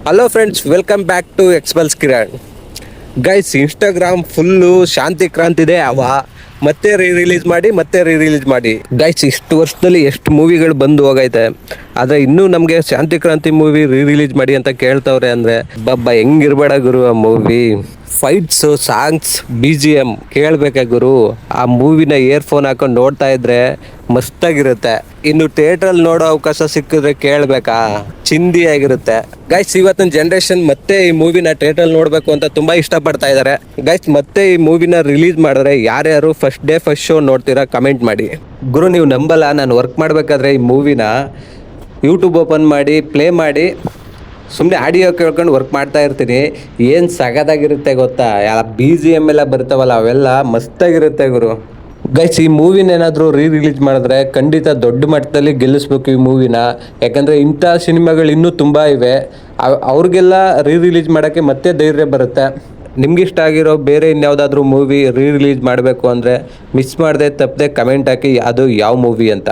Hello friends, welcome back to Xpulse Kiran. Guys, Instagram full Shanti ಕ್ರಾಂತಿದೆ. ಮತ್ತೆ release ಮಾಡಿ guys, ಇಷ್ಟು ವರ್ಷದಲ್ಲಿ ಎಷ್ಟು ಮೂವಿಗಳು ಬಂದು ಹೋಗೈತೆ. ಆದರೆ ಇನ್ನೂ ನಮಗೆ ಶಾಂತಿ ಕ್ರಾಂತಿ ಮೂವಿ ರಿಲೀಸ್ ಮಾಡಿ ಅಂತ ಕೇಳ್ತವ್ರೆ ಅಂದರೆ ಹೆಂಗಿರ್ಬೇಡ ಗುರು. ಆ ಮೂವಿ ಫೈಟ್ಸು, ಸಾಂಗ್ಸ್, BGM ಕೇಳಬೇಕೆ ಗುರು. ಆ ಮೂವಿನ ಇಯರ್ಫೋನ್ ಹಾಕೊಂಡು ನೋಡ್ತಾ ಇದ್ರೆ ಮಸ್ತಾಗಿರುತ್ತೆ. ಇನ್ನು ಥಿಯೇಟ್ರಲ್ಲಿ ನೋಡೋ ಅವಕಾಶ ಸಿಕ್ಕಿದ್ರೆ ಕೇಳಬೇಕಾ, ಚಿಂದಿ ಆಗಿರುತ್ತೆ. ಗೈಸ್, ಇವತ್ತಿನ ಜನ್ರೇಷನ್ ಮತ್ತೆ ಈ ಮೂವಿನ ಥಿಯೇಟ್ರಲ್ಲಿ ನೋಡಬೇಕು ಅಂತ ತುಂಬ ಇಷ್ಟಪಡ್ತಾ ಇದ್ದಾರೆ. ಗೈಸ್, ಮತ್ತೆ ಈ ಮೂವಿನ ರಿಲೀಸ್ ಮಾಡಿದ್ರೆ ಯಾರ್ಯಾರು ಫಸ್ಟ್ ಡೇ ಫಸ್ಟ್ ಶೋ ನೋಡ್ತೀರಾ ಕಮೆಂಟ್ ಮಾಡಿ. ಗುರು, ನೀವು ನಂಬಲ್ಲ, ನಾನು ವರ್ಕ್ ಮಾಡಬೇಕಾದ್ರೆ ಈ ಮೂವಿನ ಯೂಟ್ಯೂಬ್ ಓಪನ್ ಮಾಡಿ ಪ್ಲೇ ಮಾಡಿ ಸುಮ್ಮನೆ ಆಡಿಯೋ ಕೇಳ್ಕೊಂಡು ವರ್ಕ್ ಮಾಡ್ತಾ ಇರ್ತೀನಿ. ಏನು ಸಗದಾಗಿರುತ್ತೆ ಗೊತ್ತಾ. BGM ಎಲ್ಲ ಬರ್ತಾವಲ್ಲ, ಅವೆಲ್ಲ ಮಸ್ತಾಗಿರುತ್ತೆ ಗುರು. ಗೈಸ್, ಈ ಮೂವಿನ ಏನಾದರೂ ರಿಲೀಸ್ ಮಾಡಿದ್ರೆ ಖಂಡಿತ ದೊಡ್ಡ ಮಟ್ಟದಲ್ಲಿ ಗೆಲ್ಲಿಸ್ಬೇಕು ಈ ಮೂವಿನ. ಯಾಕಂದರೆ ಇಂಥ ಸಿನಿಮಾಗಳು ಇನ್ನೂ ತುಂಬ ಇವೆ. ಅವ್ರಿಗೆಲ್ಲ ರಿಲೀಸ್ ಮಾಡೋಕ್ಕೆ ಮತ್ತೆ ಧೈರ್ಯ ಬರುತ್ತೆ. ನಿಮ್ಗಿಷ್ಟ ಆಗಿರೋ ಬೇರೆ ಇನ್ಯಾವುದಾದ್ರೂ ಮೂವಿ ರಿಲೀಸ್ ಮಾಡಬೇಕು ಅಂದರೆ ಮಿಸ್ ಮಾಡದೆ ತಪ್ಪದೆ ಕಮೆಂಟ್ ಹಾಕಿ ಅದು ಯಾವ ಮೂವಿ ಅಂತ.